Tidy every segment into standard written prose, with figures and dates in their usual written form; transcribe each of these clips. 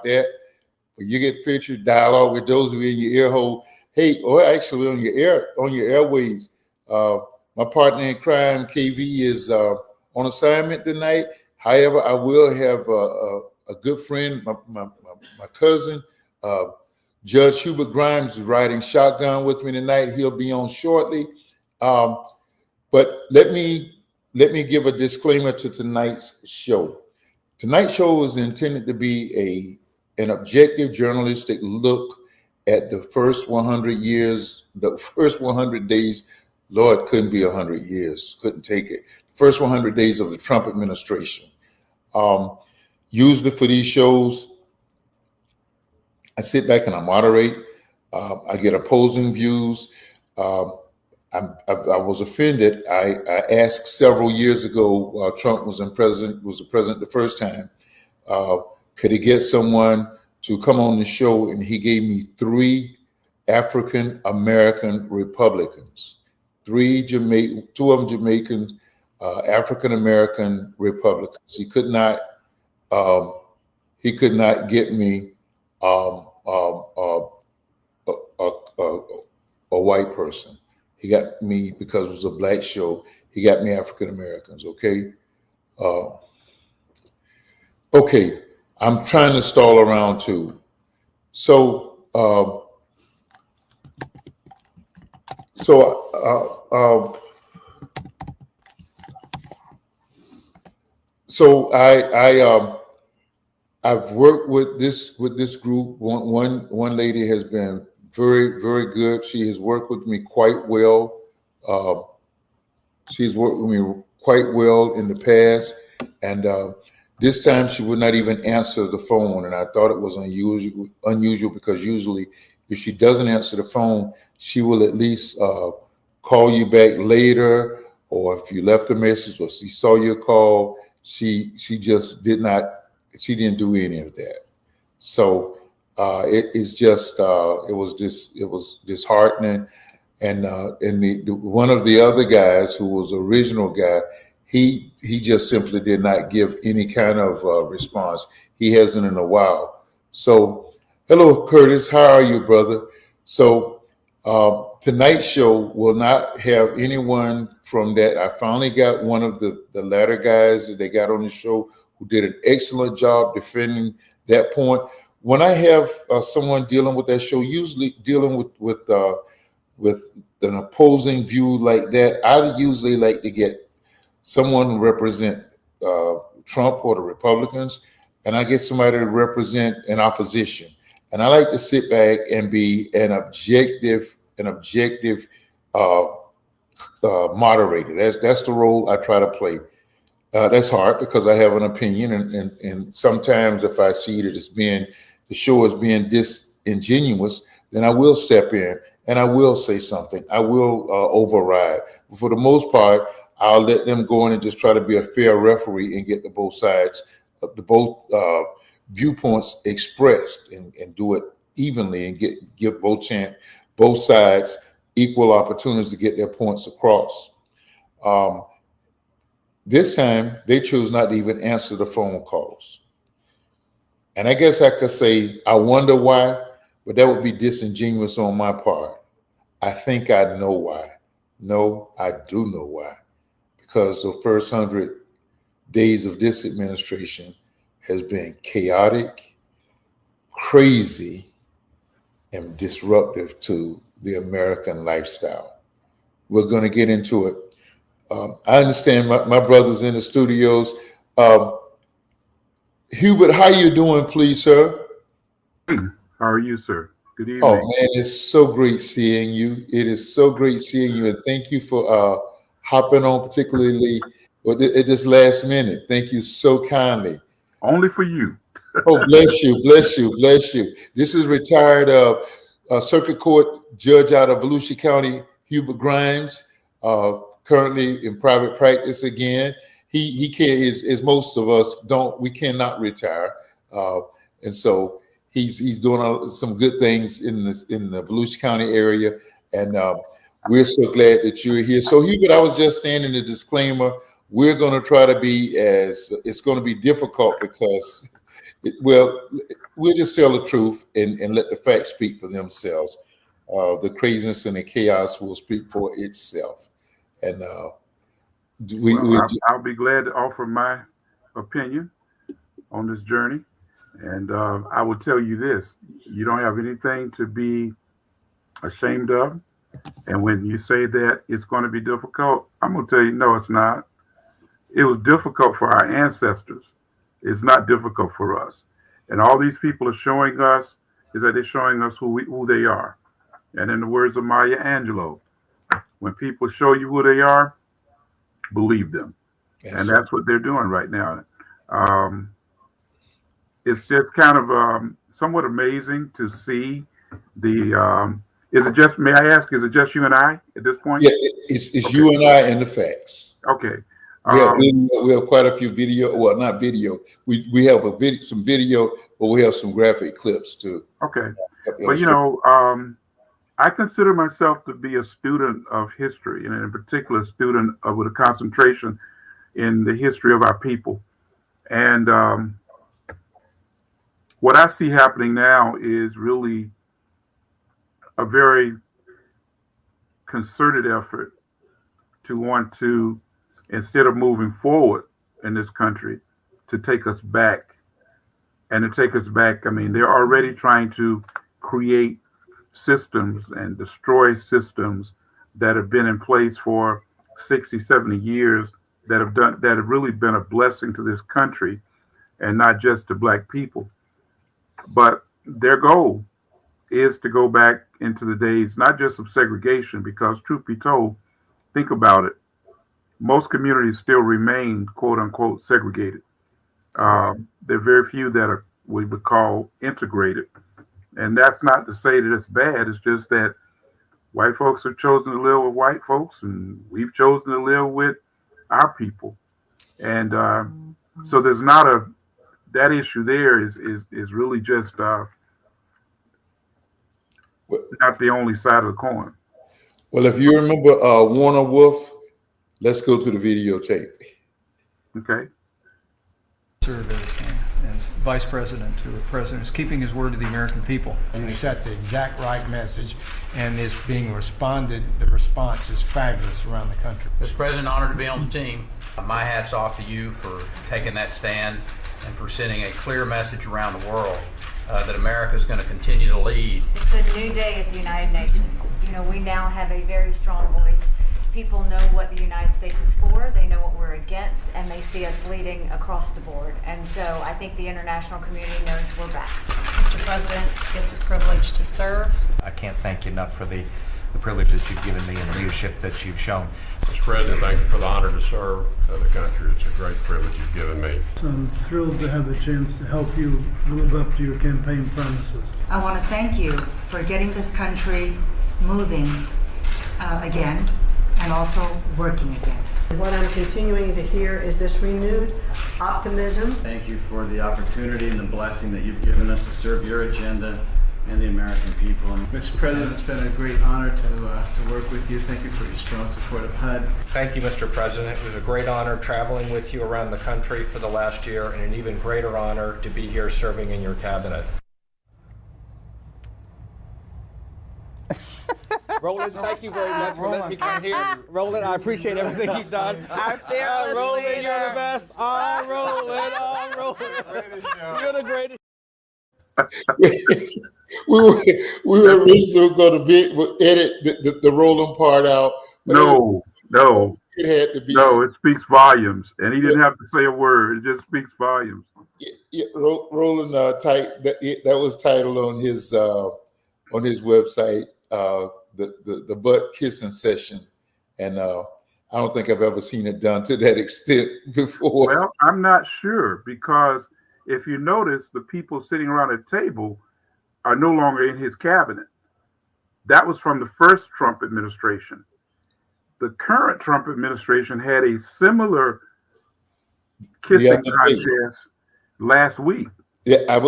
that. When you get pictures, dialogue with Dozie in your ear hole. Hey, or actually on your airways. My partner in crime, KV, is on assignment tonight. However, I will have a good friend, my cousin, Judge Hubert Grimes, is riding shotgun with me tonight. He'll be on shortly. But let me give a disclaimer to tonight's show. Tonight's show is intended to be an objective journalistic look at the first 100 years, the first 100 days. Lord, couldn't be 100 years, couldn't take it. First 100 days of the Trump administration. Usually for these shows, I sit back and I moderate. I get opposing views. I was offended. I asked several years ago, while Trump was the president the first time, could he get someone to come on the show? And he gave me 3 African American Republicans, 2 of them Jamaicans, African American Republicans. He could not get me a white person. He got me, because it was a black show, he got me African Americans, okay? Okay, I'm trying to stall around too. So I've worked with this group. One lady has been very, very good. She has worked with me quite well. She's worked with me quite well in the past, and this time she would not even answer the phone, and I thought it was unusual because usually if she doesn't answer the phone, she will at least call you back later, or if you left a message or she saw your call, she just did not. She didn't do any of that. So it was disheartening. And one of the other guys, who was the original guy, he just simply did not give any kind of response. He hasn't in a while. So hello, Curtis. How are you, brother? So tonight's show will not have anyone from that. I finally got one of the latter guys that they got on the show who did an excellent job defending that point. When I have someone dealing with that show, usually dealing with an opposing view like that, I usually like to get someone to represent Trump or the Republicans, and I get somebody to represent an opposition. And I like to sit back and be an objective moderator. That's the role I try to play. That's hard because I have an opinion, and sometimes if I see that the show is being disingenuous, then I will step in and I will say something. I will override. But for the most part, I'll let them go in and just try to be a fair referee and get the both sides, both viewpoints expressed, and do it evenly and give both sides equal opportunities to get their points across. This time, they chose not to even answer the phone calls. And I guess I could say, I wonder why, but that would be disingenuous on my part. I think I know why. No, I do know why. Because the first 100 days of this administration has been chaotic, crazy, and disruptive to the American lifestyle. We're going to get into it. I understand my brother's in the studios. Hubert, how you doing, please, sir? How are you, sir? Good evening. Oh, man, it's so great seeing you. It is so great seeing you, and thank you for hopping on, particularly at this last minute. Thank you so kindly. Only for you. Oh, bless you, bless you, bless you. This is retired Circuit Court Judge out of Volusia County, Hubert Grimes, currently in private practice again. He can't, as most of us don't, we cannot retire, and so he's doing some good things in the Volusia County area, and we're so glad that you're here. So Hubert, I was just saying in the disclaimer, we're going to try to be it's going to be difficult because Well, we'll just tell the truth and let the facts speak for themselves. The craziness and the chaos will speak for itself. And I'll be glad to offer my opinion on this journey. And I will tell you this, you don't have anything to be ashamed of. And when you say that it's going to be difficult, I'm going to tell you, no, it's not. It was difficult for our ancestors. It's not difficult for us. And all these people are showing us is that they're showing us who they are. And in the words of Maya Angelou, when people show you who they are, believe them. Yes. And that's what they're doing right now. It's just kind of somewhat amazing to see the, is it just, may I ask, is it just you and I at this point? Yeah, it's okay. You and I and the facts. Okay. We have quite a few video, well, not video. We have some video, but we have some graphic clips too. Okay. But you know, I consider myself to be a student of history, and in particular, a student with a concentration in the history of our people. And what I see happening now is really a very concerted effort to want to, instead of moving forward in this country, to take us back. And to take us back, I mean, they're already trying to create systems and destroy systems that have been in place for 60, 70 years that have really been a blessing to this country and not just to Black people. But their goal is to go back into the days, not just of segregation, because truth be told, think about it, most communities still remain, quote unquote, segregated. There are very few that are we would call integrated. And that's not to say that it's bad. It's just that white folks have chosen to live with white folks, and we've chosen to live with our people. And so there's not that issue there is really just not the only side of the coin. Well, if you remember Warner Wolf, let's go to the videotape. Okay. As vice president to the president is keeping his word to the American people. You set the exact right message, and it's being responded. The response is fabulous around the country. Mr. President, honored to be on the team. My hat's off to you for taking that stand and for sending a clear message around the world that America is going to continue to lead. It's a new day at the United Nations. You know, we now have a very strong voice. People know what the United States is for, they know what we're against, and they see us leading across the board. And so I think the international community knows we're back. Mr. President, it's a privilege to serve. I can't thank you enough for the privilege that you've given me and the leadership that you've shown. Mr. President, thank you for the honor to serve the country. It's a great privilege you've given me. I'm thrilled to have a chance to help you live up to your campaign promises. I want to thank you for getting this country moving again, and also working again. What I'm continuing to hear is this renewed optimism. Thank you for the opportunity and the blessing that you've given us to serve your agenda and the American people. Mr. President, it's been a great honor to work with you. Thank you for your strong support of HUD. Thank you, Mr. President. It was a great honor traveling with you around the country for the last year, and an even greater honor to be here serving in your cabinet. Roland, thank you very much for letting me come here. Roland, I appreciate everything you've done. Roland, you're the best. Roland. You're the greatest. we were originally going to edit the Roland part out. No. It had to be. No, it speaks volumes, and he didn't have to say a word. It just speaks volumes. Roland that was titled on his website. The butt kissing session, and I don't think I've ever seen it done to that extent before. Well, I'm not sure, because if you notice, the people sitting around the table are no longer in his cabinet. That was from the first Trump administration. The current Trump administration had a similar kissing contest last week. Yeah, I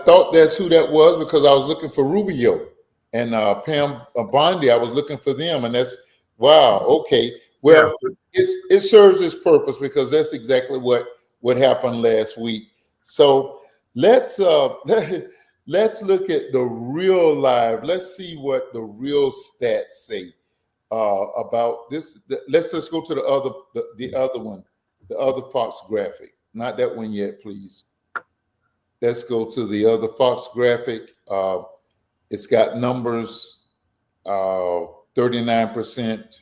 thought that's who that was, because I was looking for Rubio and Pam Bondi. I was looking for them, and that's wow. Okay, well, it serves its purpose, because that's exactly what happened last week. So let's let's look at the real live. Let's see what the real stats say about this. Let's go to the other one, the other Fox graphic. Not that one yet, please. Let's go to the other Fox graphic. It's got numbers. 39%.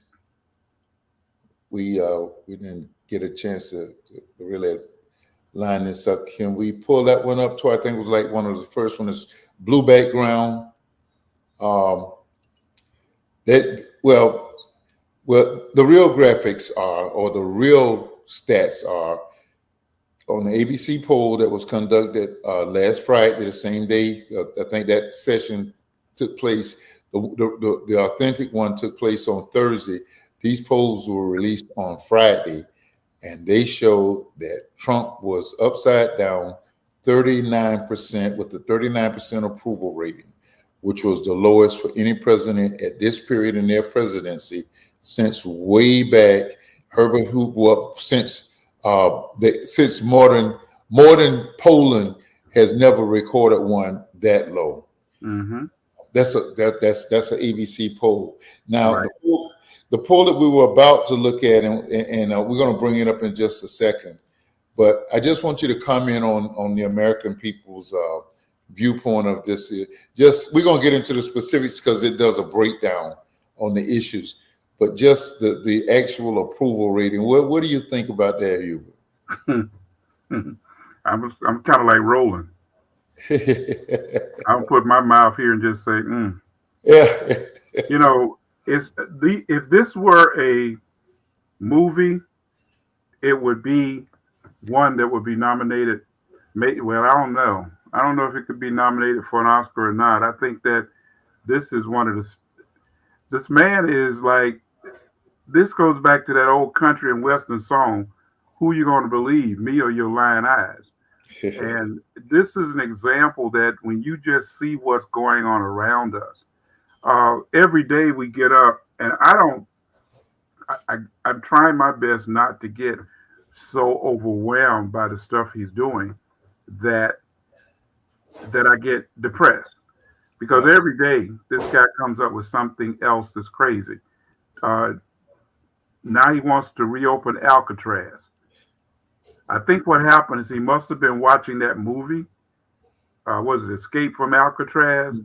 We didn't get a chance to really line this up. Can we pull that one up to? I think it was like one of the first one is blue background. Well, the real graphics are, or the real stats are, on the ABC poll that was conducted last Friday, the same day. I think that session took place. The authentic one took place on Thursday. These polls were released on Friday, and they showed that Trump was upside down 39% with the 39% approval rating, which was the lowest for any president at this period in their presidency since way back Herbert Hoover, well, since modern Poland has never recorded one that low. Mm-hmm. That's an ABC poll. Now, right. the poll that we were about to look at, and we're going to bring it up in just a second, but I just want you to comment on the American people's viewpoint of this. We're going to get into the specifics because it does a breakdown on the issues, but just the actual approval rating. What do you think about that, Hubert? I'm kind of like Roland. I'll put my mouth here and just say, Yeah. You know, if this were a movie, it would be one that would be nominated. Well, I don't know. I don't know if it could be nominated for an Oscar or not. I think that this is one of this man is like, this goes back to that old country and western song, "Who you going to believe, me or your lying eyes?" And this is an example that when you just see what's going on around us, every day we get up, and I'm trying my best not to get so overwhelmed by the stuff he's doing that I get depressed, because every day this guy comes up with something else that's crazy. Now he wants to reopen Alcatraz. I think what happened is he must have been watching that movie. Was it Escape from Alcatraz?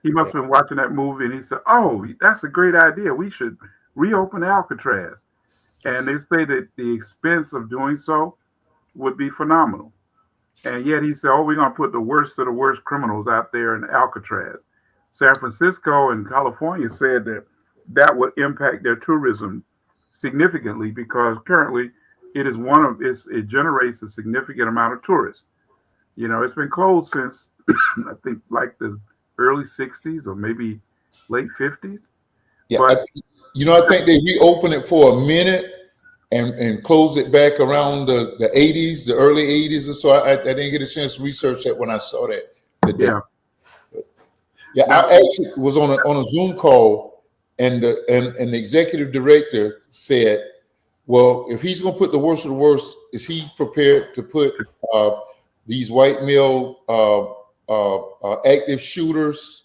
He must have been watching that movie, and he said, "Oh, that's a great idea. We should reopen Alcatraz." And they say that the expense of doing so would be phenomenal. And yet he said, "Oh, we're going to put the worst of the worst criminals out there in Alcatraz." San Francisco and California said that would impact their tourism significantly, because currently it generates a significant amount of tourists. You know, it's been closed since I think like the early 60s or maybe late 50s. Yeah, but I think they reopened it for a minute and closed it back around the 80s, the early 80s or so. I didn't get a chance to research that when I saw that today. Yeah, I actually was on a Zoom call, and the executive director said, "Well, if he's going to put the worst of the worst, is he prepared to put these white male active shooters,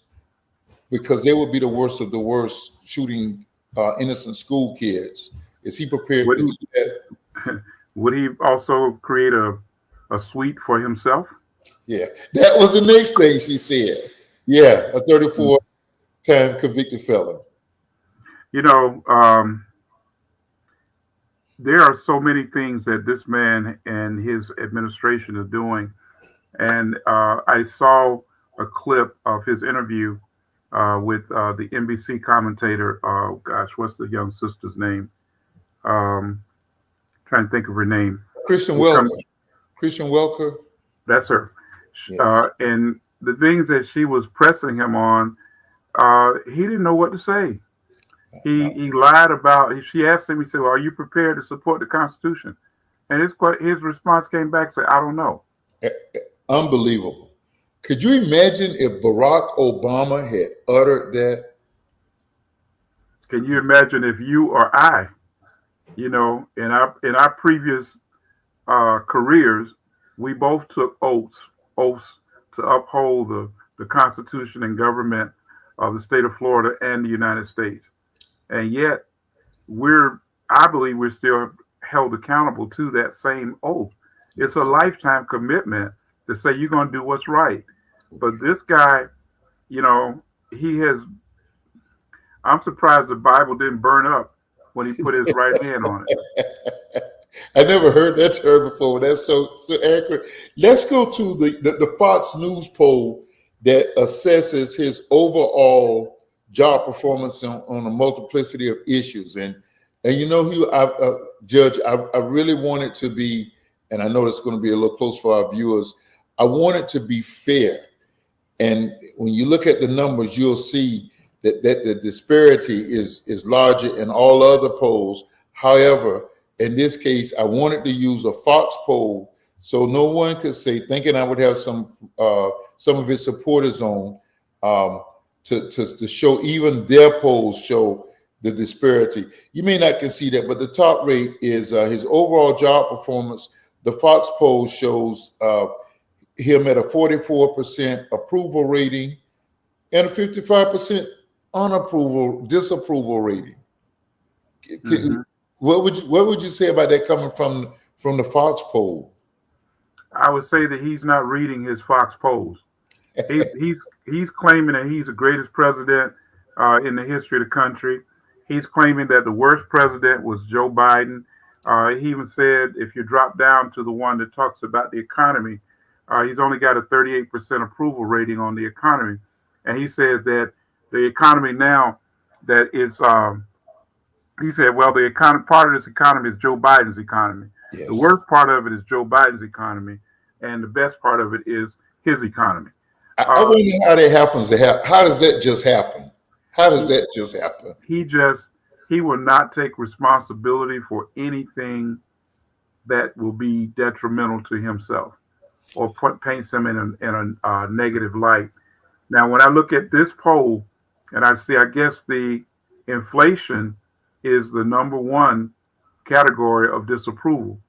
because they would be the worst of the worst, shooting innocent school kids? Is he prepared to do that?" Would he also create a suite for himself? Yeah, that was the next thing she said. Yeah, a 34-time convicted felon. You know, there are so many things that this man and his administration are doing. And I saw a clip of his interview with the NBC commentator. What's the young sister's name? Trying to think of her name. Christian Welker. Christian Welker. That's her. Yes. And the things that she was pressing him on, he didn't know what to say. He lied about. She asked him. He said, "Well, are you prepared to support the Constitution?" And his response came back, said, "I don't know." Unbelievable. Could you imagine if Barack Obama had uttered that? Can you imagine if you or I, in our previous careers, we both took oaths to uphold the Constitution and government of the state of Florida and the United States. And yet I believe we're still held accountable to that same oath. It's a lifetime commitment to say you're going to do what's right. But this guy, I'm surprised the Bible didn't burn up when he put his right hand on it. I never heard that term before. That's so accurate. Let's go to the Fox News poll that assesses his overall job performance on a multiplicity of issues. And Judge, I really want it to be, and I know it's going to be a little close for our viewers, I want it to be fair. And when you look at the numbers, you'll see that the disparity is larger in all other polls. However, in this case, I wanted to use a Fox poll so no one could say, thinking I would have some of his supporters on, to show even their polls show the disparity. You may not concede that, but the top rate is his overall job performance. The Fox poll shows him at a 44% approval rating and a 55% disapproval rating. What would you say about that coming from the Fox poll? I would say that he's not reading his Fox polls. He's claiming that he's the greatest president in the history of the country. He's claiming that the worst president was Joe Biden. He even said if you drop down to the one that talks about the economy, he's only got a 38% approval rating on the economy. And he says that the economy now that is, he said, well, the part of this economy is Joe Biden's economy. Yes. The worst part of it is Joe Biden's economy. And the best part of it is his economy. I wonder how that happens. How does that just happen? How does that just happen? He will not take responsibility for anything that will be detrimental to himself or paints him in a negative light. Now, when I look at this poll and I see, I guess the inflation is the number one category of disapproval,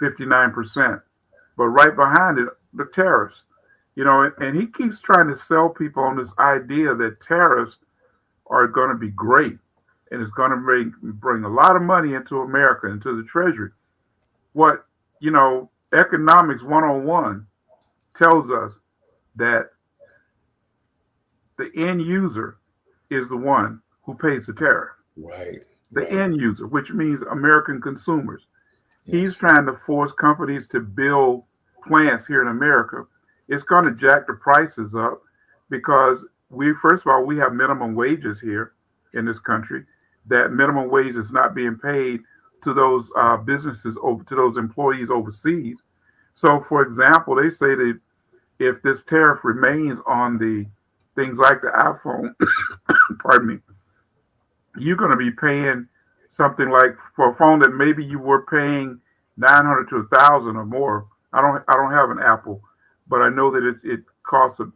59%. But right behind it, the tariffs. And he keeps trying to sell people on this idea that tariffs are going to be great and it's going to bring a lot of money into America, into the Treasury. What, Economics 101 tells us that the end user is the one who pays the tariff. Right. The end user, which means American consumers. Yes. He's trying to force companies to build plants here in America. It's going to jack the prices up because first of all, we have minimum wages here in this country. That minimum wage is not being paid to those businesses, to those employees overseas. So, for example, they say that if this tariff remains on the things like the iPhone, pardon me, you're going to be paying something like for a phone that maybe you were paying $900 to $1,000 or more. I don't have an Apple, but I know that it costs a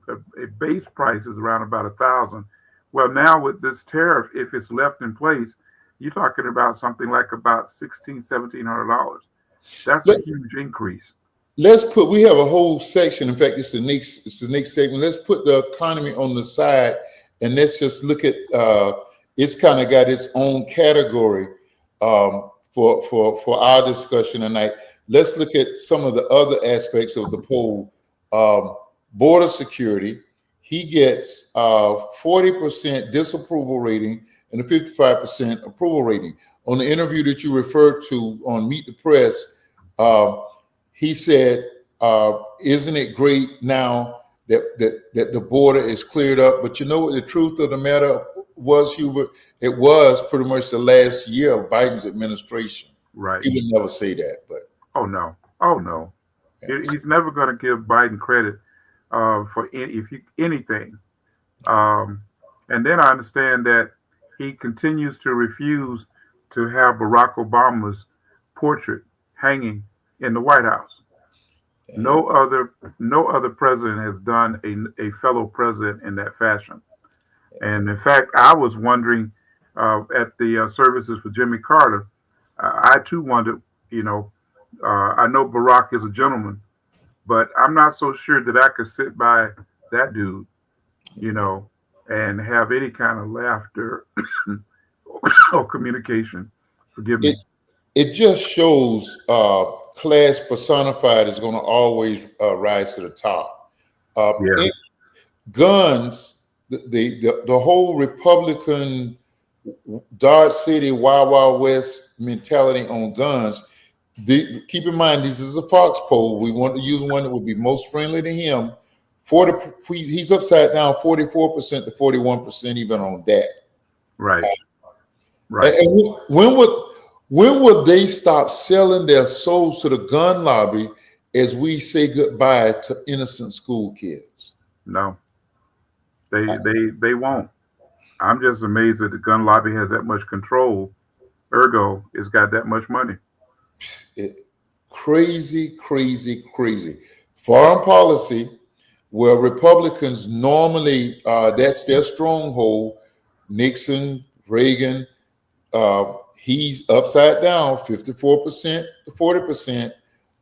base price is around about $1,000. Well, now with this tariff, if it's left in place, you're talking about something like about $1,700. That's a huge increase. We have a whole section. In fact, it's the next segment. Let's put the economy on the side and let's just look at it's kind of got its own category for our discussion tonight. Let's look at some of the other aspects of the poll. Border security, he gets 40% disapproval rating and a 55% approval rating. On the interview that you referred to on Meet the Press, he said, isn't it great now that the border is cleared up? But you know what the truth of the matter was, Hubert? It was pretty much the last year of Biden's administration. Right. He would never say that, but. Oh, no. He's never going to give Biden credit for anything. And then I understand that he continues to refuse to have Barack Obama's portrait hanging in the White House. Yeah. No other president has done a fellow president in that fashion. And in fact, I was wondering at the services for Jimmy Carter, I too wondered, I know Barack is a gentleman, But I'm not so sure that I could sit by that dude, and have any kind of laughter or communication. Forgive me. It just shows class personified is going to always rise to the top. Yeah. Guns, the whole Republican Dodge City, Wild Wild West mentality on guns. Keep in mind, this is a Fox poll. We want to use one that would be most friendly to him. He's upside down 44% to 41%, even on that. Right. Right. And when would they stop selling their souls to the gun lobby as we say goodbye to innocent school kids? No, they won't. I'm just amazed that the gun lobby has that much control. Ergo, it's got that much money. Crazy. Foreign policy, where Republicans normally, that's their stronghold. Nixon, Reagan, he's upside down, 54% to 40%,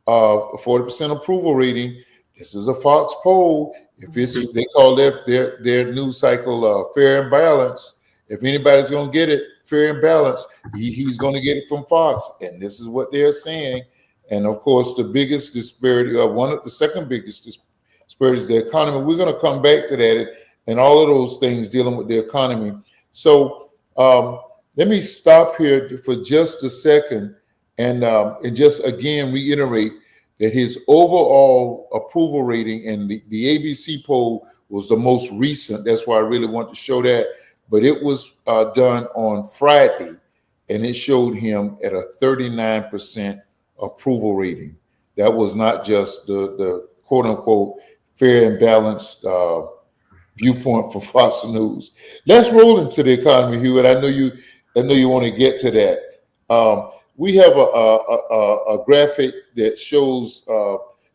40% approval rating. This is a Fox poll. If it's, they call their news cycle fair and balanced. If anybody's going to get it fair and balanced, he's going to get it from Fox. And this is what they're saying. And of course, the biggest disparity, the second biggest disparity is the economy. We're going to come back to that and all of those things dealing with the economy. So let me stop here for just a second and just again reiterate that his overall approval rating and the ABC poll was the most recent. That's why I really want to show that. But it was done on Friday, and it showed him at a 39% approval rating. That was not just the quote unquote fair and balanced viewpoint for Fox News. Let's roll into the economy, Hewitt. I know you want to get to that. We have a graphic that shows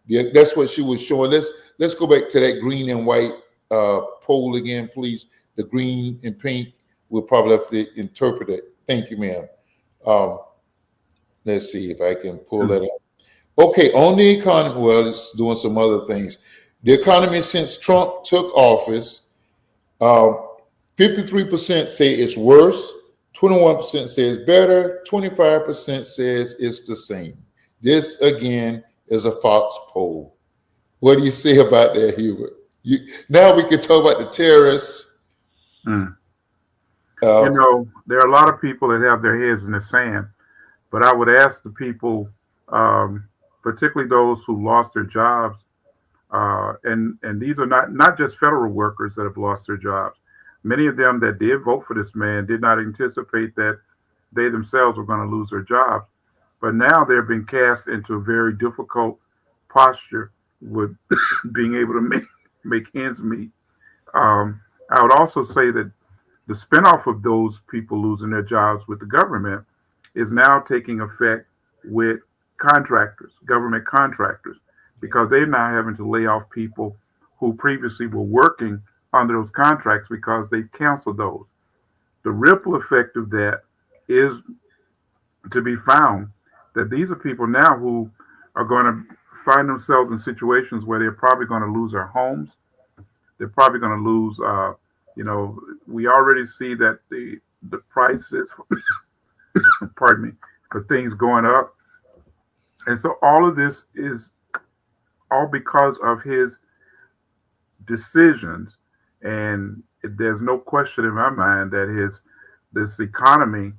that's what she was showing. Let's go back to that green and white poll again, please. The green and pink, we'll probably have to interpret it. Thank you, ma'am. Let's see if I can pull that up. Okay, on the economy, well, it's doing some other things. The economy since Trump took office, 53% say it's worse, 21% says better, 25% says it's the same. This, again, is a Fox poll. What do you say about that, Hubert? Now we can talk about the terrorists. There are a lot of people that have their heads in the sand, but I would ask the people, particularly those who lost their jobs, and these are not just federal workers that have lost their jobs. Many of them that did vote for this man did not anticipate that they themselves were going to lose their jobs. But now they're being cast into a very difficult posture with being able to make ends meet. I would also say that the spinoff of those people losing their jobs with the government is now taking effect with contractors, government contractors, because they're now having to lay off people who previously were working under those contracts because they canceled those. The ripple effect of that is to be found that these are people now who are going to find themselves in situations where they're probably going to lose their homes. They're probably going to lose, we already see that the prices, pardon me, for things going up. And so all of this is all because of his decisions. And there's no question in my mind that this economy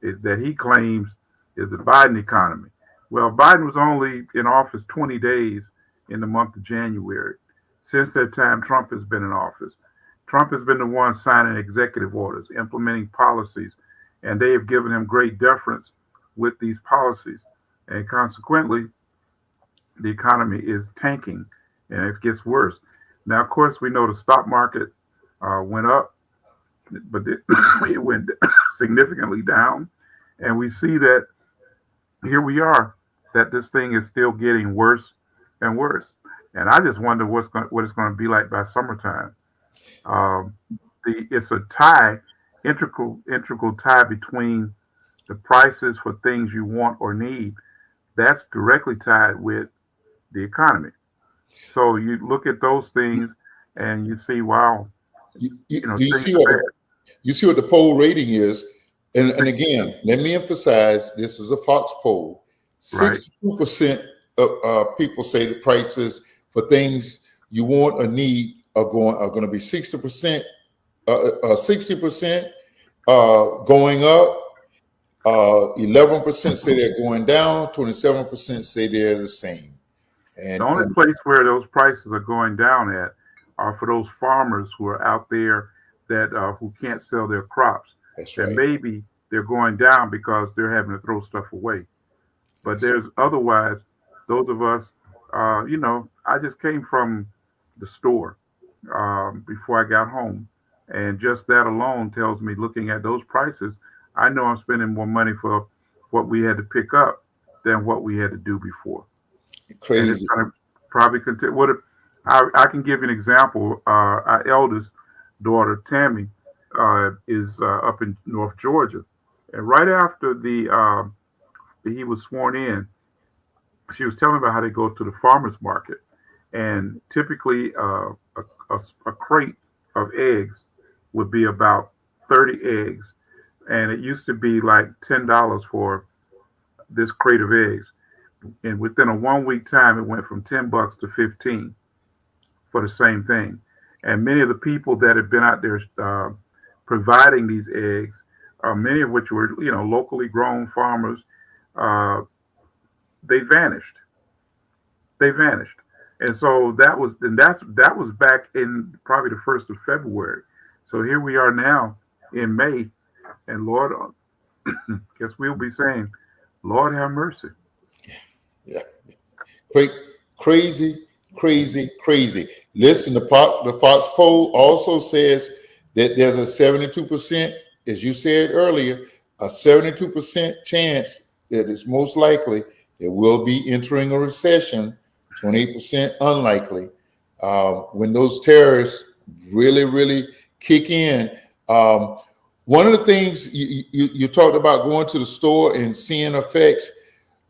that he claims is the Biden economy. Well, Biden was only in office 20 days in the month of January. Since that time, Trump has been in office. Trump has been the one signing executive orders, implementing policies, and they have given him great deference with these policies. And consequently, the economy is tanking, and it gets worse. Now, of course, we know the stock market went up, but it went significantly down. And we see that here we are, that this thing is still getting worse and worse. And I just wonder what it's going to be like by summertime. It's a tie, integral tie between the prices for things you want or need. That's directly tied with the economy. So you look at those things and you see, wow, Do you things see are bad. you see what the poll rating is? And again, let me emphasize, this is a Fox poll. Right. 62% of people say the prices for things you want or need are going to be 60%, 60% going up. 11% say they're going down. 27% say they're the same. And The only place where those prices are going down at are for those farmers who are out there that who can't sell their crops. That's And right. maybe they're going down because they're having to throw stuff away. But there's otherwise, those of us, I just came from the store before I got home. And just that alone tells me, looking at those prices, I know I'm spending more money for what we had to pick up than what we had to do before. Crazy. And it's going to probably continue. I can give you an example. Our eldest daughter, Tammy, is up in North Georgia. And right after he was sworn in, she was telling me about how they go to the farmer's market. And typically a crate of eggs would be about 30 eggs. And it used to be like $10 for this crate of eggs. And within a 1 week time, it went from $10 to 15 for the same thing. And many of the people that had been out there providing these eggs, many of which were, locally grown farmers, they vanished. They vanished. And so that was back in probably the 1st of February. So here we are now in May, and Lord, guess we'll be saying, Lord have mercy. Yeah. Crazy. Listen, the Fox poll also says that there's a 72%, as you said earlier, a 72% chance that it's most likely that we'll be entering a recession, 28% unlikely. When those tariffs really kick in. One of the things you talked about going to the store and seeing effects,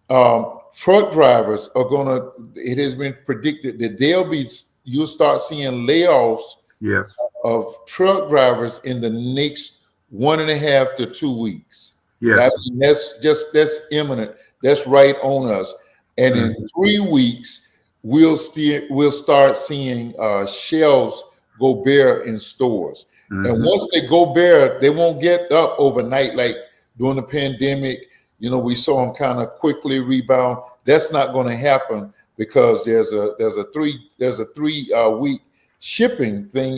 truck drivers are it has been predicted that you'll start seeing layoffs yes. of truck drivers in the next 1.5 to 2 weeks. Yes. I mean, that's imminent. That's right on us. And in 3 weeks, we'll start seeing shelves go bare in stores. And once they go bare, they won't get up overnight like during the pandemic. We saw them kind of quickly rebound. That's not going to happen because there's a 3 week shipping thing.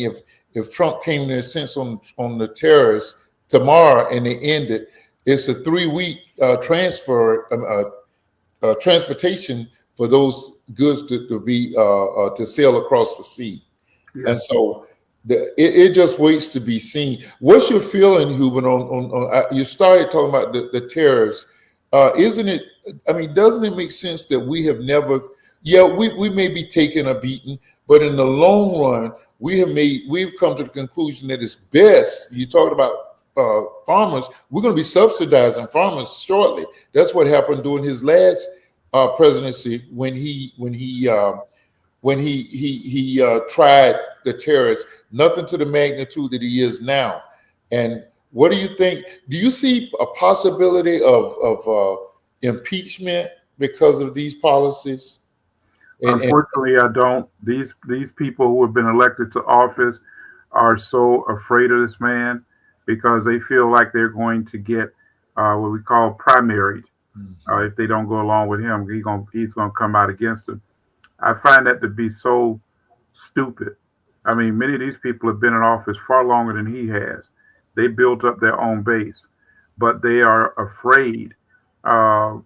If Trump came to a sense on the tariffs tomorrow and they end it, it's a 3 week transportation for those goods to be to sail across the sea. Yes. And so it just waits to be seen. What's your feeling, Hubert, on you started talking about the tariffs? Isn't it? I mean, doesn't it make sense that we have never? Yeah, we may be taking a beating, but in the long run, we've come to the conclusion that it's best. You talked about farmers. We're going to be subsidizing farmers shortly. That's what happened during his last presidency when he tried the tariffs. Nothing to the magnitude that he is now. And what do you think? Do you see a possibility of impeachment because of these policies? Unfortunately, I don't. These people who have been elected to office are so afraid of this man because they feel like they're going to get what we call primaried. If they don't go along with him, he's gonna come out against them. I find that to be so stupid. I mean, many of these people have been in office far longer than he has. They built up their own base, but they are afraid of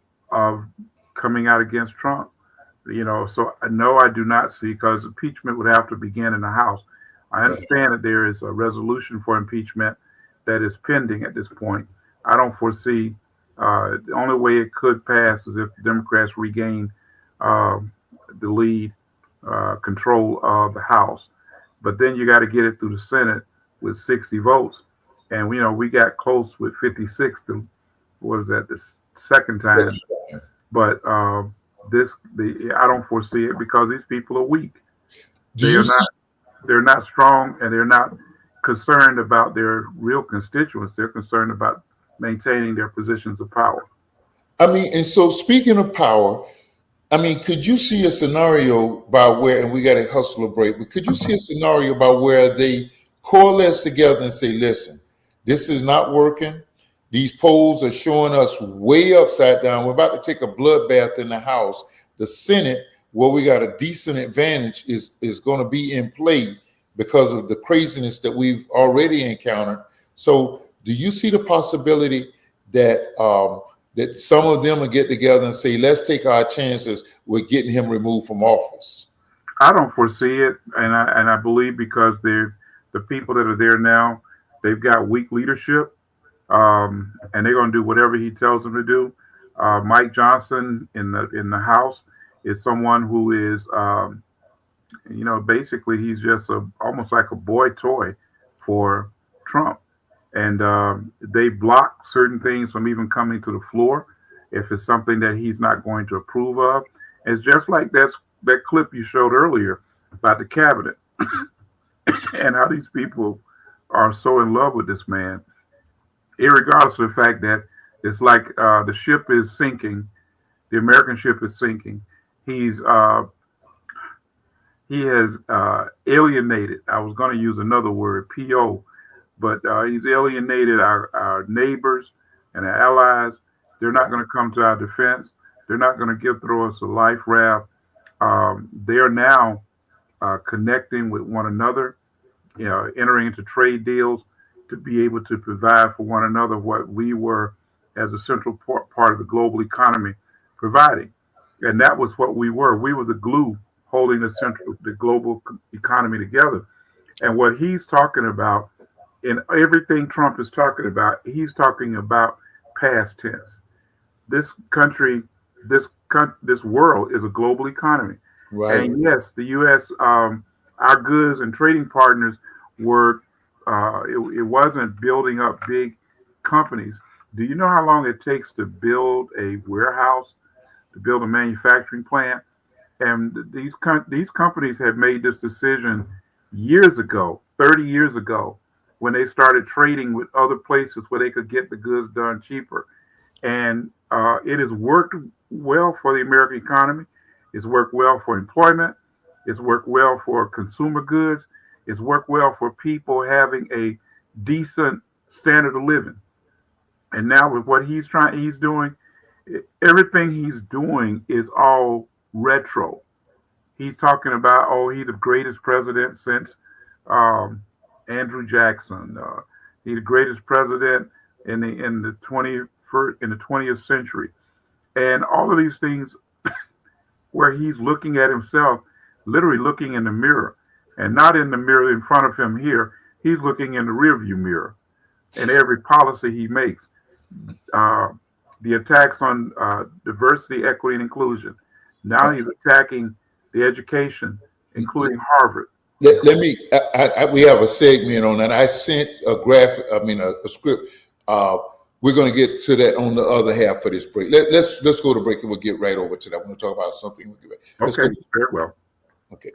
coming out against Trump. So no, I do not see, because impeachment would have to begin in the House. I understand that there is a resolution for impeachment that is pending at this point. I don't foresee the only way it could pass is if the Democrats regain the lead, control of the House. But then you got to get it through the Senate with 60 votes. And, we got close with 56 to, what was that, the second time. But I don't foresee it because these people are weak. They're not strong, and they're not concerned about their real constituents. They're concerned about maintaining their positions of power. I mean, and so speaking of power, I mean, could you see a scenario by where, and we got to hustle a break, but could you see a scenario by where they coalesce together and say, listen, this is not working. These polls are showing us way upside down. We're about to take a bloodbath in the House. The Senate, where we got a decent advantage, is going to be in play because of the craziness that we've already encountered. So do you see the possibility that that some of them will get together and say, let's take our chances with getting him removed from office? I don't foresee it, and I believe because the people that are there now, they've got weak leadership, and they're going to do whatever he tells them to do. Mike Johnson in the House is someone who is, basically he's just almost like a boy toy for Trump. And they block certain things from even coming to the floor if it's something that he's not going to approve of. It's just like that clip you showed earlier about the cabinet and how these people are so in love with this man, irregardless of the fact that it's like the ship is sinking, the American ship is sinking. He has alienated. I was going to use another word, PO. But he's alienated our neighbors and our allies. They're not going to come to our defense. They're not going to throw us a life raft. They are now connecting with one another, entering into trade deals to be able to provide for one another what we were as a central part of the global economy providing. And that was what we were. We were the glue holding the global economy together. And what he's talking about, in everything Trump is talking about, he's talking about past tense. This country, this world is a global economy. Right. And yes, the U.S., our goods and trading partners were, it wasn't building up big companies. Do you know how long it takes to build a warehouse, to build a manufacturing plant? And these companies have made this decision years ago, 30 years ago, when they started trading with other places where they could get the goods done cheaper. And it has worked well for the American economy. It's worked well for employment. It's worked well for consumer goods. It's worked well for people having a decent standard of living. And now with what he's doing, everything he's doing is all retro. He's talking about, he's the greatest president since Andrew Jackson. He's the greatest president in the 20th century, and all of these things where he's looking at himself, literally looking in the mirror, and not in the mirror in front of him here. He's looking in the rearview mirror, and every policy he makes, the attacks on diversity, equity, and inclusion. Now he's attacking the education, including Harvard. Let me. We have a segment on that. I sent a graphic. I mean, a script. We're going to get to that on the other half of this break. Let's go to break and we'll get right over to that. I want to talk about something. Okay, very well. Okay.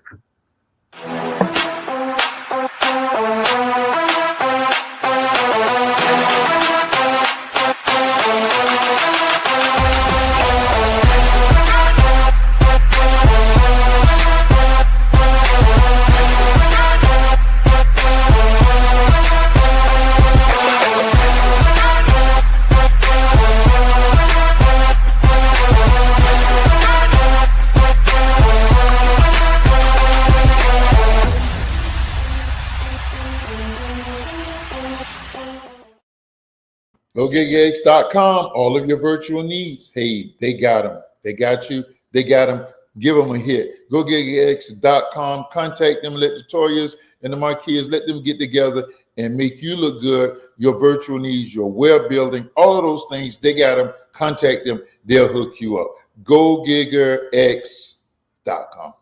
GoGigEx.com, all of your virtual needs. Hey, they got them. They got you. They got them. Give them a hit. GoGigEx.com. Contact them. Let the Toyas and the Marquez, let them get together and make you look good. Your virtual needs, your web building, all of those things, they got them. Contact them. They'll hook you up. GoGigEx.com.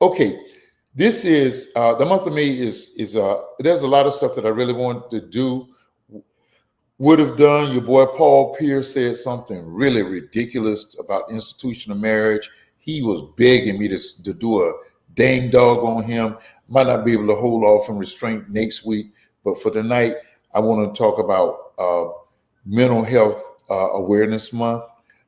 Okay. This is the month of May is there's a lot of stuff that I really want to do would have done. Your boy Paul Pierce said something really ridiculous about the institution of marriage. He was begging me to do a dang dog on him. Might not be able to hold off from restraint next week, but for tonight, I want to talk about Mental Health Awareness Month.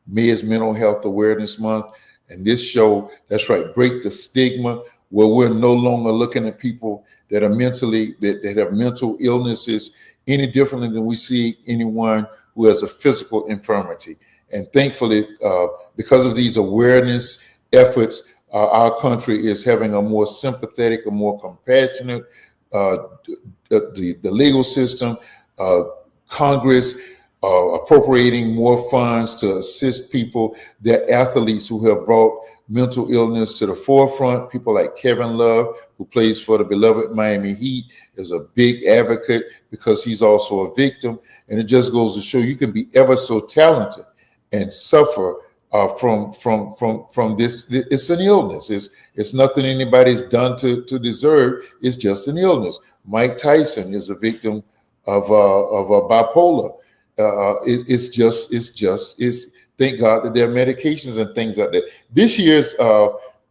May is Mental Health Awareness Month. And this show, that's right, break the stigma, where we're no longer looking at people that are that have mental illnesses any differently than we see anyone who has a physical infirmity. And thankfully, because of these awareness efforts, our country is having a more sympathetic, a more compassionate, the legal system, Congress appropriating more funds to assist people, their athletes who have brought mental illness to the forefront. People like Kevin Love, who plays for the beloved Miami Heat, is a big advocate because he's also a victim. And it just goes to show you can be ever so talented and suffer from this. It's an illness. It's nothing anybody's done to deserve. It's just an illness. Mike Tyson is a victim of bipolar. It's thank God that there are medications and things like that. This year's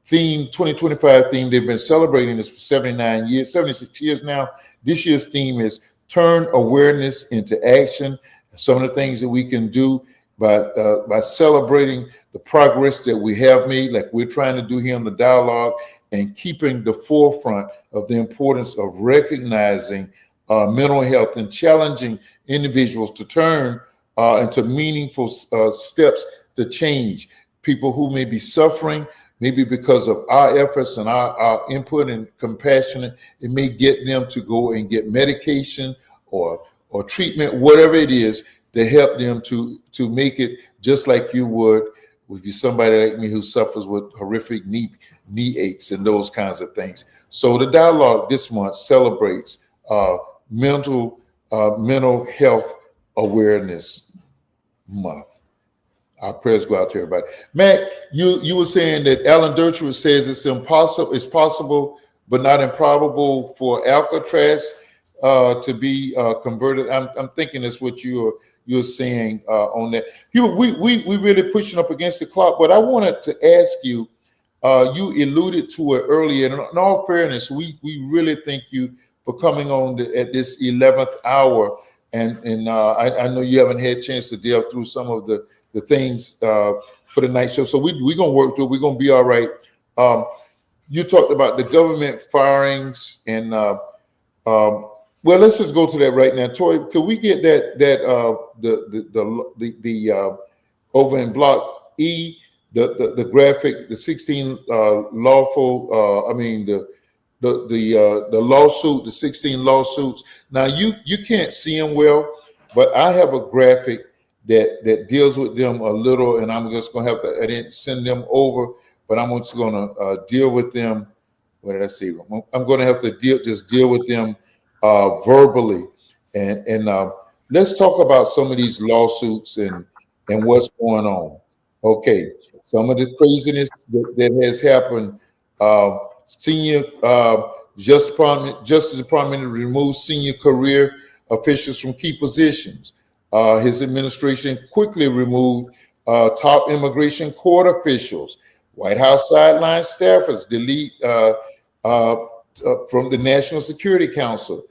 theme, 2025 theme, they've been celebrating this for 76 years now. This year's theme is turn awareness into action. Some of the things that we can do by celebrating the progress that we have made, like we're trying to do here in the dialogue, and keeping the forefront of the importance of recognizing mental health and challenging individuals to turn into meaningful steps to change. People who may be suffering, maybe because of our efforts and our input and compassion, it may get them to go and get medication or treatment, whatever it is, to help them to make it just like you would if you're somebody like me who suffers with horrific knee aches and those kinds of things. So the dialogue this month celebrates mental health awareness month. Our prayers go out to everybody. Matt, you were saying that Alan Dershowitz says it's possible but not improbable for Alcatraz to be converted. I'm thinking that's what you're saying on that. We really pushing up against the clock, but I wanted to ask you. You alluded to it earlier, and in all fairness, we really thank you for coming on at this 11th hour. And I know you haven't had a chance to delve through some of the things for the night show. So we're going to work through it. We're going to be all right. You talked about the government firings and, well, let's just go to that right now. Toy, could we get the over in block E, the graphic, the 16 lawful, the lawsuit, the 16 lawsuits. Now you can't see them well, but I have a graphic that deals with them a little, and I'm just gonna have to. I didn't send them over, but I'm just gonna deal with them. What did I say? I'm gonna have to deal with them verbally, and let's talk about some of these lawsuits and what's going on. Okay, some of the craziness that has happened. Senior Justice Department to remove senior career officials from key positions. His administration quickly removed top immigration court officials. White House sideline staffers delete from the National Security Council.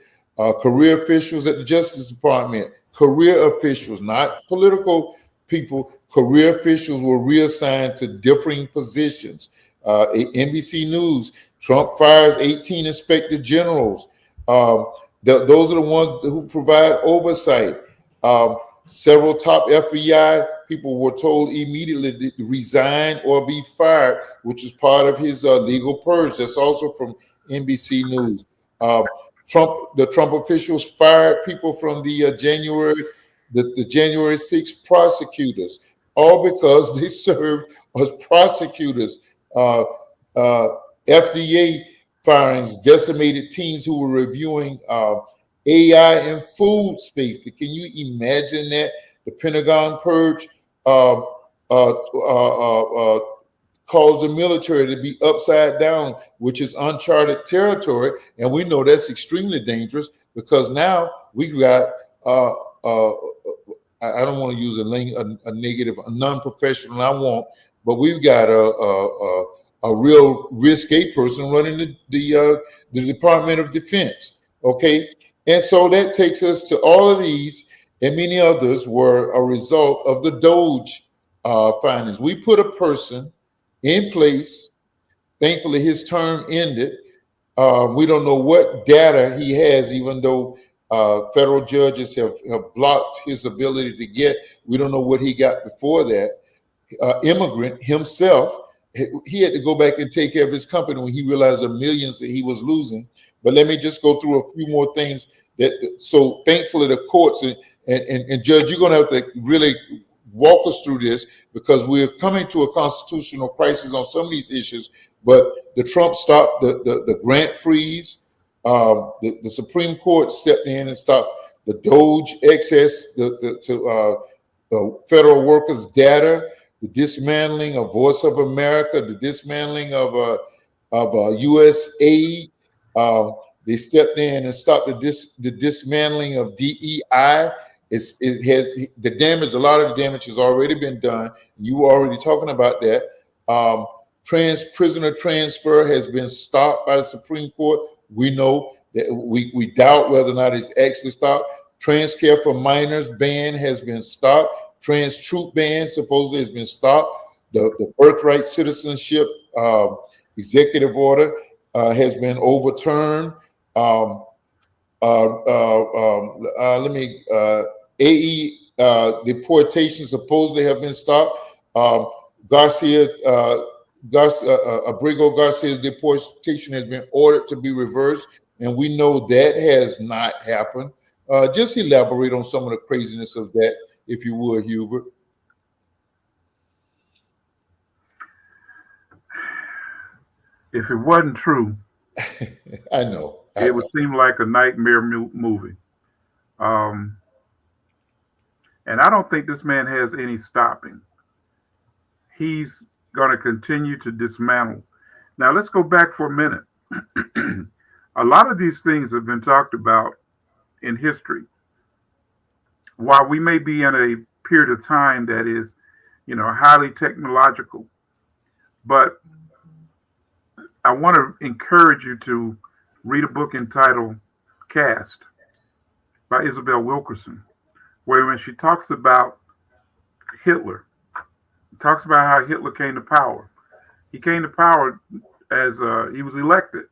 Career officials at the Justice Department, career officials, not political people, career officials were reassigned to differing positions. NBC News, Trump fires 18 inspector generals. Those are the ones who provide oversight. Several top FBI people were told immediately to resign or be fired, which is part of his legal purge. That's also from NBC News. The Trump officials fired people from the January 6th prosecutors, all because they served as prosecutors. FDA firings decimated teams who were reviewing AI and food safety. Can you imagine that? The Pentagon purge caused the military to be upside down, which is uncharted territory. And we know that's extremely dangerous because now we've got I don't want to use a negative, a non-professional. I won't, but we've got a real risque person running the Department of Defense. Okay, and so that takes us to all of these, and many others were a result of the Doge findings. We put a person in place. Thankfully, his term ended. We don't know what data he has, even though federal judges have blocked his ability to get. We don't know what he got before that. Immigrant himself, he had to go back and take care of his company when he realized the millions that he was losing. But let me just go through a few more things. So thankfully the courts and Judge, you're going to have to really walk us through this, because we're coming to a constitutional crisis on some of these issues. But the Trump stopped the grant freeze. The Supreme Court stepped in and stopped the Doge excess to federal workers' data, the dismantling of Voice of America, the dismantling of U.S. aid. They stepped in and stopped the dismantling of DEI. It has the damage. A lot of the damage has already been done. You were already talking about that. Prisoner transfer has been stopped by the Supreme Court. We know that we doubt whether or not it's actually stopped. Trans care for minors ban has been stopped. Trans troop ban supposedly has been stopped. The birthright citizenship executive order has been overturned. AE deportations supposedly have been stopped. Abrigo Garcia's deportation has been ordered to be reversed, and we know that has not happened. Just elaborate on some of the craziness of that, if you would, Hubert. If it wasn't true, I know. It would seem like a nightmare movie. And I don't think this man has any stopping. He's going to continue to dismantle. Now, let's go back for a minute. A lot of these things have been talked about in history. While we may be in a period of time that is, highly technological, but I want to encourage you to read a book entitled Caste by Isabel Wilkerson, where when she talks about Hitler, talks about how Hitler came to power. He came to power as he was elected,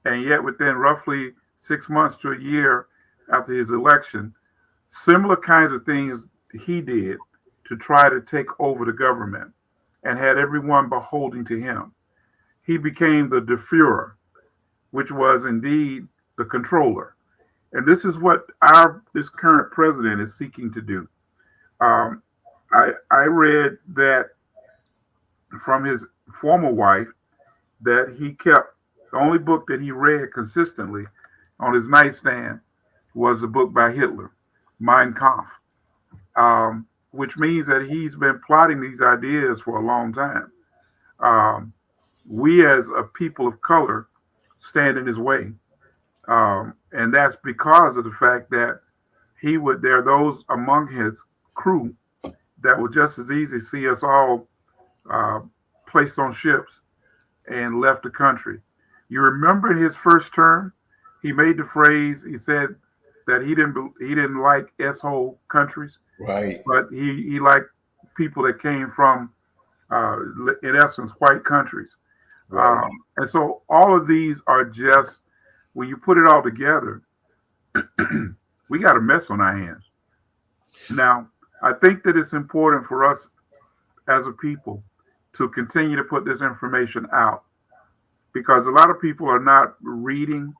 and yet within roughly 6 months to a year after his election, similar kinds of things he did to try to take over the government and had everyone beholding to him. He became the De Fuhrer, which was indeed the controller. And this is what this current president is seeking to do. I read that from his former wife that he kept, the only book that he read consistently on his nightstand was a book by Hitler, Mein Kampf, which means that he's been plotting these ideas for a long time. We as a people of color stand in his way. And that's because of the fact that there are those among his crew that will just as easy see us all placed on ships and left the country. You remember his first term, he made the phrase, he said that he didn't like S-hole countries, right? But he liked people that came from, in essence, white countries. Right. And so all of these are just, when you put it all together, we got a mess on our hands. Now, I think that it's important for us as a people to continue to put this information out, because a lot of people are not reading,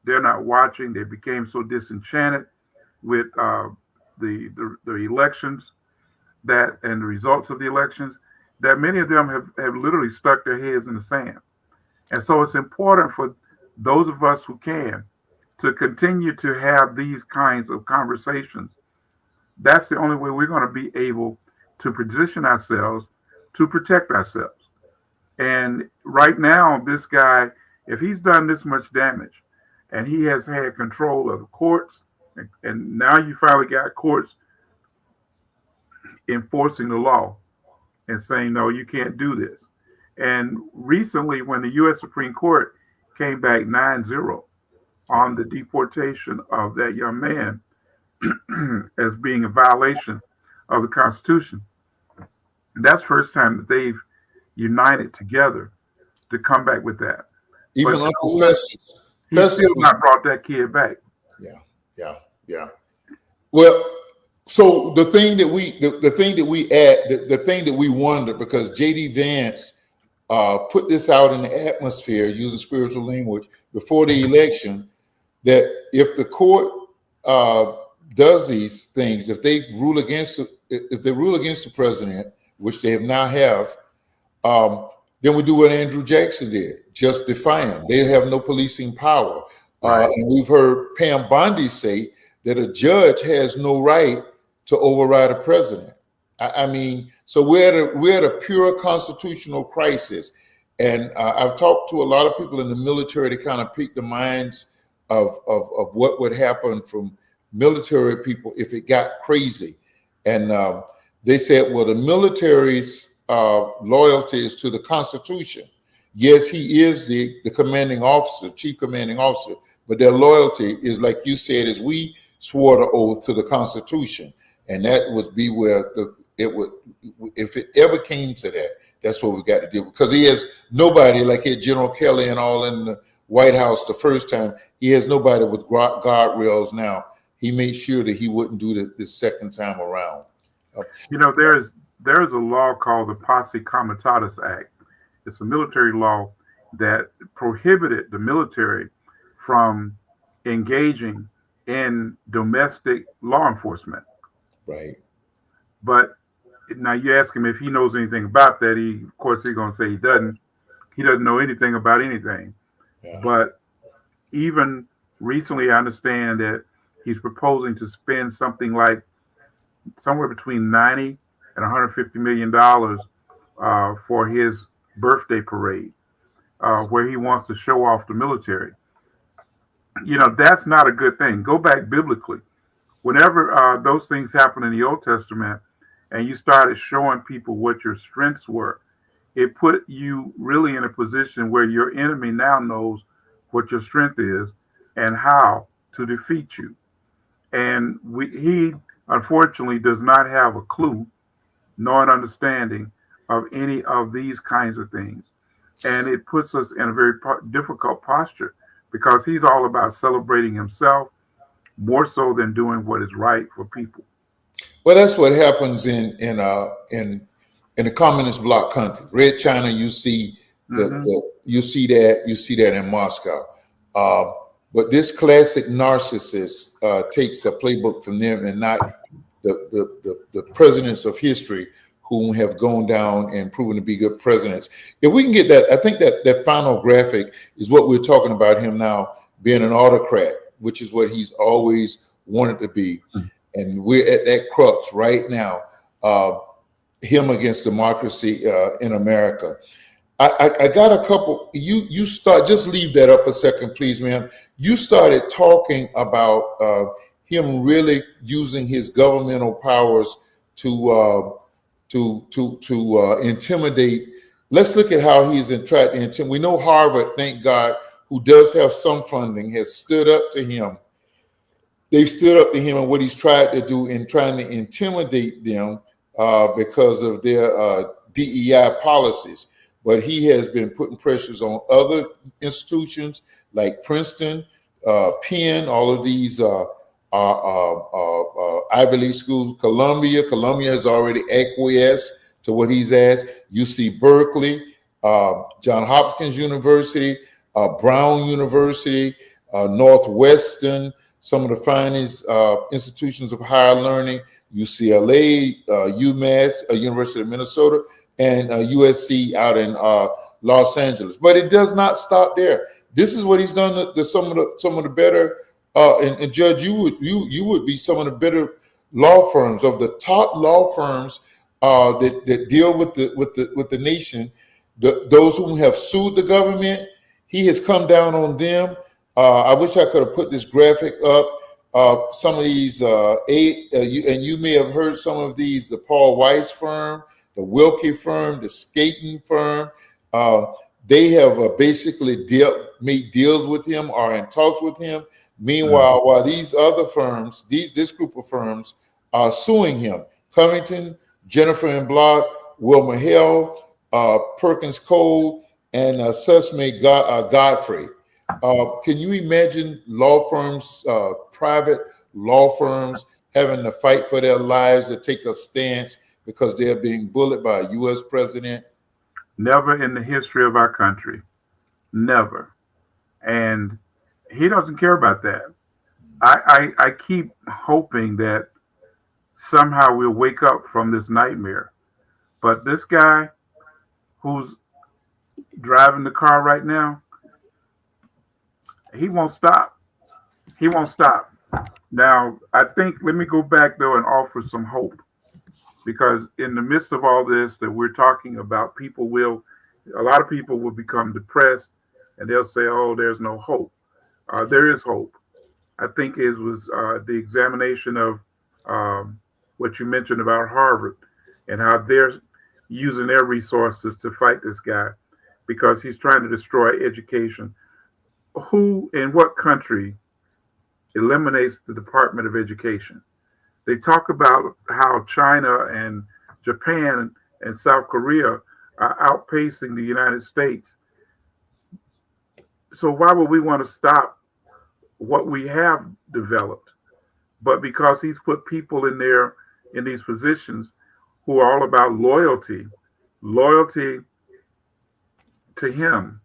they're not watching, they became so disenchanted with the elections and the results of the elections that many of them have literally stuck their heads in the sand. And so it's important for those of us who can to continue to have these kinds of conversations. That's the only way we're going to be able to position ourselves to protect ourselves. And right now, this guy, if he's done this much damage and he has had control of the courts, and now you finally got courts enforcing the law and saying, no, you can't do this. And recently, when the U.S. Supreme Court came back 9-0 on the deportation of that young man as being a violation of the Constitution, that's the first time that they've united together to come back with that. Even but Uncle Festus, he still not brought that kid back. Yeah. Well, so the thing that we wonder, because J.D. Vance put this out in the atmosphere using spiritual language before the election, that if the court does these things, if they rule against the president, which they now have, then we do what Andrew Jackson did, just defy him. They have no policing power. And we've heard Pam Bondi say that a judge has no right to override a president. I mean, so we're at a pure constitutional crisis. And I've talked to a lot of people in the military to kind of pique the minds of what would happen from military people if it got crazy. And they said, well, the military's loyalty is to the Constitution. Yes, he is the commanding officer, chief commanding officer, but their loyalty is, like you said, is we swore the oath to the Constitution. And that would be where if it ever came to that, that's what we got to do. Because he has nobody, like he had General Kelly and all in the White House the first time, he has nobody with guardrails now. He made sure that he wouldn't do this the second time around. You know, there's a law called the Posse Comitatus Act. It's a military law that prohibited the military from engaging in domestic law enforcement. Right. But now you ask him if he knows anything about that. Of course, he's going to say he doesn't. He doesn't know anything about anything. Yeah. But even recently, I understand that he's proposing to spend something like somewhere between 90 and $150 million for his birthday parade, where he wants to show off the military. You know, that's not a good thing. Go back biblically. Whenever those things happen in the Old Testament and you started showing people what your strengths were, it put you really in a position where your enemy now knows what your strength is and how to defeat you. And he unfortunately does not have a clue nor an understanding of any of these kinds of things. And it puts us in a very difficult posture because he's all about celebrating himself more so than doing what is right for people. Well, that's what happens in the communist bloc countries. Red China, you see you see that in Moscow. But this classic narcissist takes a playbook from them and not the presidents of history who have gone down and proven to be good presidents. If we can get that, I think that final graphic is what we're talking about him now being an autocrat, which is what he's always wanted to be. And we're at that crux right now, him against democracy in America. I got a couple, you start, just leave that up a second, please, ma'am. You started talking about him really using his governmental powers to intimidate. Let's look at how he's tried to intimidate. We know Harvard, thank God, who does have some funding, has stood up to him. They've stood up to him and what he's tried to do in trying to intimidate them because of their DEI policies. But he has been putting pressures on other institutions like Princeton, Penn, all of these Ivy League schools. Columbia has already acquiesced to what he's asked. UC Berkeley, Johns Hopkins University, Brown University, Northwestern, some of the finest institutions of higher learning, UCLA, UMass, University of Minnesota, and USC out in Los Angeles. But it does not stop there. This is what he's done to some of the better, and Judge, you would be some of the better law firms, of the top law firms that deal with the nation. Those who have sued the government, he has come down on them. I wish I could have put this graphic up. some of these, and you may have heard some of these, the Paul Weiss firm, the Wilkie firm, the Skaten firm. They have basically made deals with him or in talks with him. Meanwhile, while these other firms, this group of firms are suing him, Covington, Jennifer and Block, Wilmer Hill, Perkins Cole, and Susme Godfrey. Can you imagine law firms, private law firms, having to fight for their lives to take a stance because they're being bullied by a U.S. president? Never in the history of our country. Never. And he doesn't care about that. I keep hoping that somehow we'll wake up from this nightmare. But this guy who's driving the car right now, he won't stop. He won't stop. Now, I think, let me go back though and offer some hope. Because in the midst of all this that we're talking about, a lot of people will become depressed and they'll say, oh, there's no hope. There is hope. I think it was the examination of what you mentioned about Harvard and how they're using their resources to fight this guy because he's trying to destroy education. Who in what country eliminates the Department of Education? They talk about how China and Japan and South Korea are outpacing the United States. So why would we want to stop what we have developed? But because he's put people in these positions who are all about loyalty to him,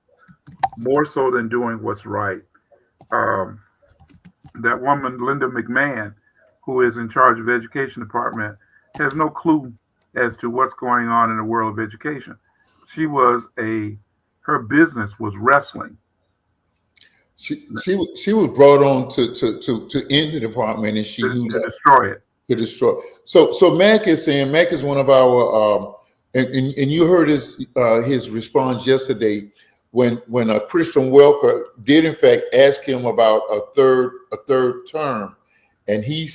more so than doing what's right. That woman, Linda McMahon, who is in charge of the education department, has no clue as to what's going on in the world of education. Her business was wrestling. She was brought on to end the department, and she knew to destroy it. To destroy. So Mac is saying, Mac is one of our, and you heard his response yesterday when Christian Welker did in fact ask him about a third term, and he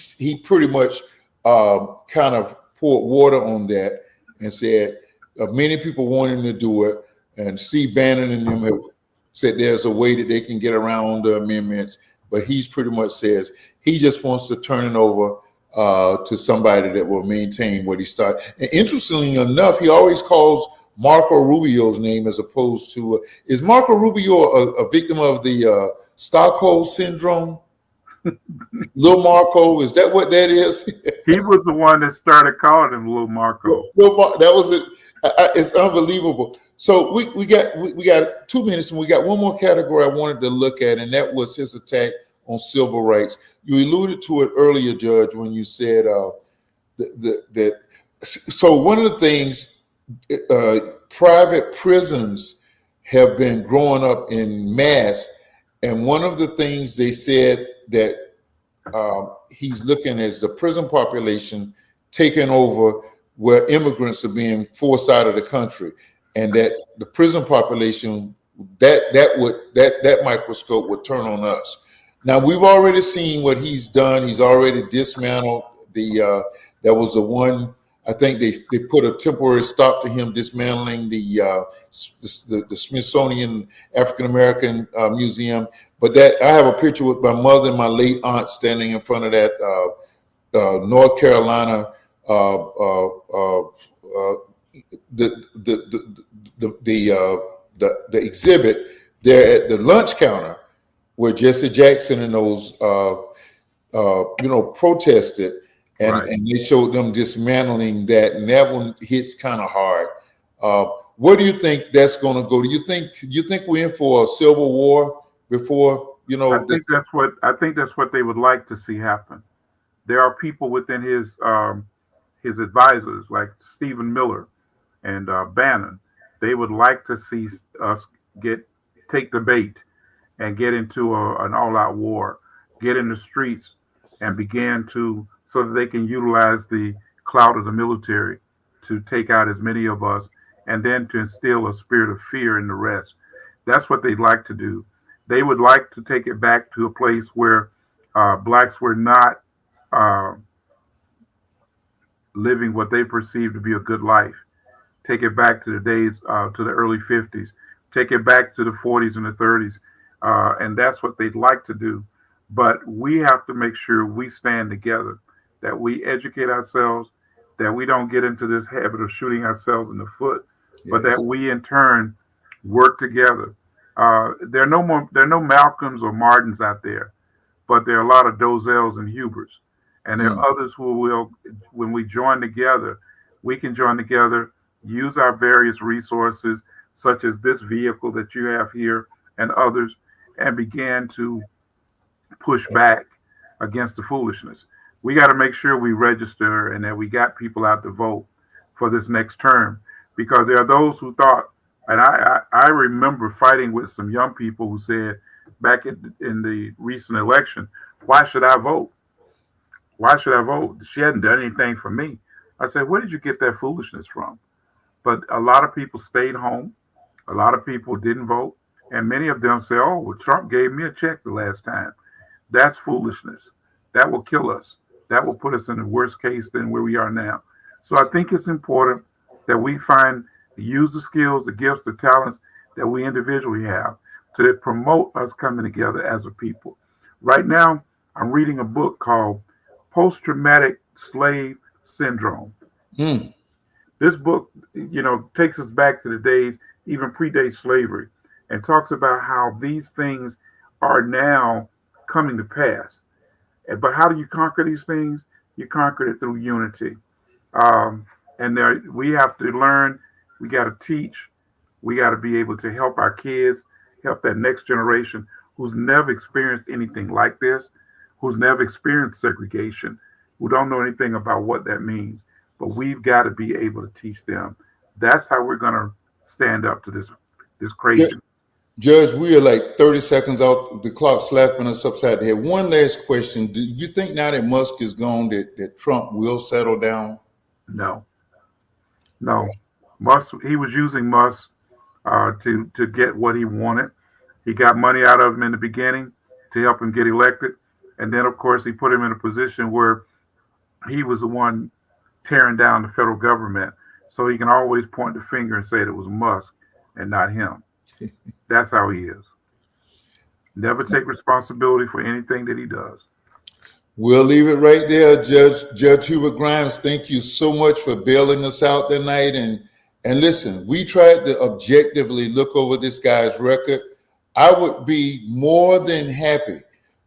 pretty much kind of poured water on that and said many people want him to do it, and Steve Bannon and them have said there's a way that they can get around the amendments, but he's pretty much says he just wants to turn it over to somebody that will maintain what he started. And interestingly enough, he always calls Marco Rubio's name as opposed to, is Marco Rubio a victim of the Stockholm syndrome? Lil Marco, is that what that is? He was the one that started calling him Lil Marco. That was it. It's unbelievable. So we got 2 minutes, and we got one more category I wanted to look at, and that was his attack on civil rights. You alluded to it earlier, Judge, when you said that. So one of the things, private prisons have been growing up in mass, and one of the things they said that he's looking at is the prison population taking over where immigrants are being forced out of the country, and that the prison population, that microscope would turn on us. Now, we've already seen what he's done. He's already dismantled that was the one, I think they put a temporary stop to him dismantling the Smithsonian African American Museum. But that, I have a picture with my mother and my late aunt standing in front of that North Carolina the exhibit there at the lunch counter where Jesse Jackson and those protested, and they showed them dismantling that, and that one hits kind of hard. Where do you think that's going to go? Do you think we're in for a civil war before I think that's what they would like to see happen. There are people within his advisors like Stephen Miller and Bannon. They would like to see us take the bait and get into an all-out war, get in the streets and begin to, so that they can utilize the clout of the military to take out as many of us, and then to instill a spirit of fear in the rest. That's what they'd like to do. They would like to take it back to a place where blacks were not living what they perceived to be a good life. Take it back to the days, to the early 50s. Take it back to the 40s and the 30s. And that's what they'd like to do. But we have to make sure we stand together, that we educate ourselves, that we don't get into this habit of shooting ourselves in the foot, but that we in turn work together. There are no Malcolms or Martins out there, but there are a lot of Dozells and Huberts. And there are others who will, when we join together, we can join together, use our various resources, such as this vehicle that you have here and others, and begin to push back against the foolishness. We got to make sure we register and that we got people out to vote for this next term, because there are those who thought, and I remember fighting with some young people who said back in the recent election, why should I vote? Why should I vote? She hadn't done anything for me. I said, where did you get that foolishness from? But a lot of people stayed home. A lot of people didn't vote. And many of them say, oh, well, Trump gave me a check the last time. That's foolishness. That will kill us. That will put us in a worse case than where we are now. So I think it's important that we use the skills, the gifts, the talents that we individually have to promote us coming together as a people. Right now, I'm reading a book called Post-Traumatic Slave Syndrome. This book, takes us back to the days, even predate slavery, and talks about how these things are now coming to pass. But how do you conquer these things? You conquer it through unity. We have to learn, we got to teach, we got to be able to help our kids, help that next generation who's never experienced anything like this, who's never experienced segregation, who don't know anything about what that means. But we've got to be able to teach them. That's how we're going to stand up to this crazy. Judge, we are like 30 seconds out, the clock slapping us upside the head. One last question. Do you think now that Musk is gone that Trump will settle down? No. Musk, he was using Musk to get what he wanted. He got money out of him in the beginning to help him get elected. And then, of course, he put him in a position where he was the one tearing down the federal government. So he can always point the finger and say it was Musk and not him. That's how he is. Never take responsibility for anything that he does. We'll leave it right there, Judge Hubert Grimes. Thank you so much for bailing us out tonight. And listen, we tried to objectively look over this guy's record. I would be more than happy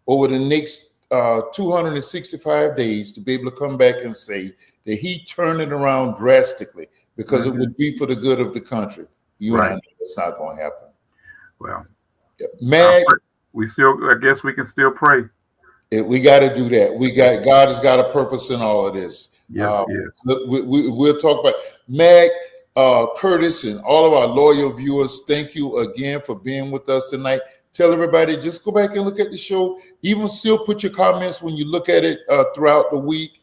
over the next 265 days to be able to come back and say that he turned it around drastically, because it would be for the good of the country. You and I know it's not going to happen. Well, man, I guess we can still pray. We got to do that. God has got a purpose in all of this. Yes. We'll talk about Mag, Curtis, and all of our loyal viewers. Thank you again for being with us tonight. Tell everybody, just go back and look at the show. Even still put your comments when you look at it throughout the week,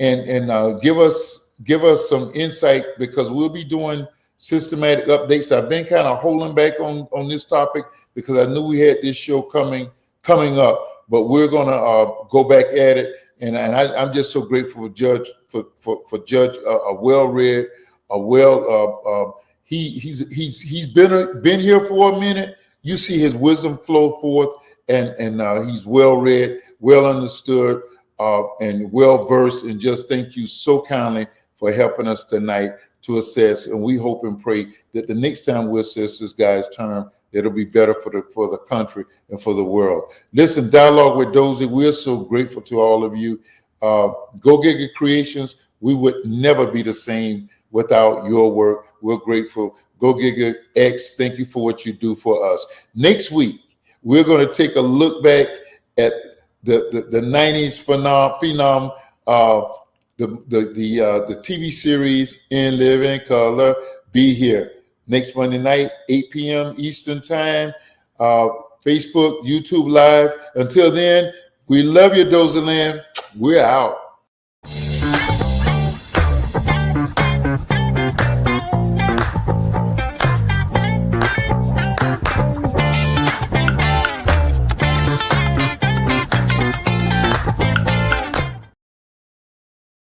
and give us some insight, because we'll be doing systematic updates. I've been kind of holding back on this topic because I knew we had this show coming up, but we're gonna go back at it. And I'm just so grateful for Judge, for Judge, a well-read, he's been here for a minute. You see his wisdom flow forth, and he's well-read, well understood, and well-versed. And just thank you so kindly for helping us tonight to assess. And we hope and pray that the next time we assess this guy's term, it'll be better for the country and for the world. Listen, Dialogue with Dozie, we're so grateful to all of you. Go Giga Creations, we would never be the same without your work. We're grateful. Go Giga X, thank you for what you do for us. Next week, we're going to take a look back at the 90s phenom, the TV series In Living Color. Be here next Monday night, 8 p.m. Eastern Time, Facebook, YouTube Live. Until then, we love you, Dozie Land. We're out.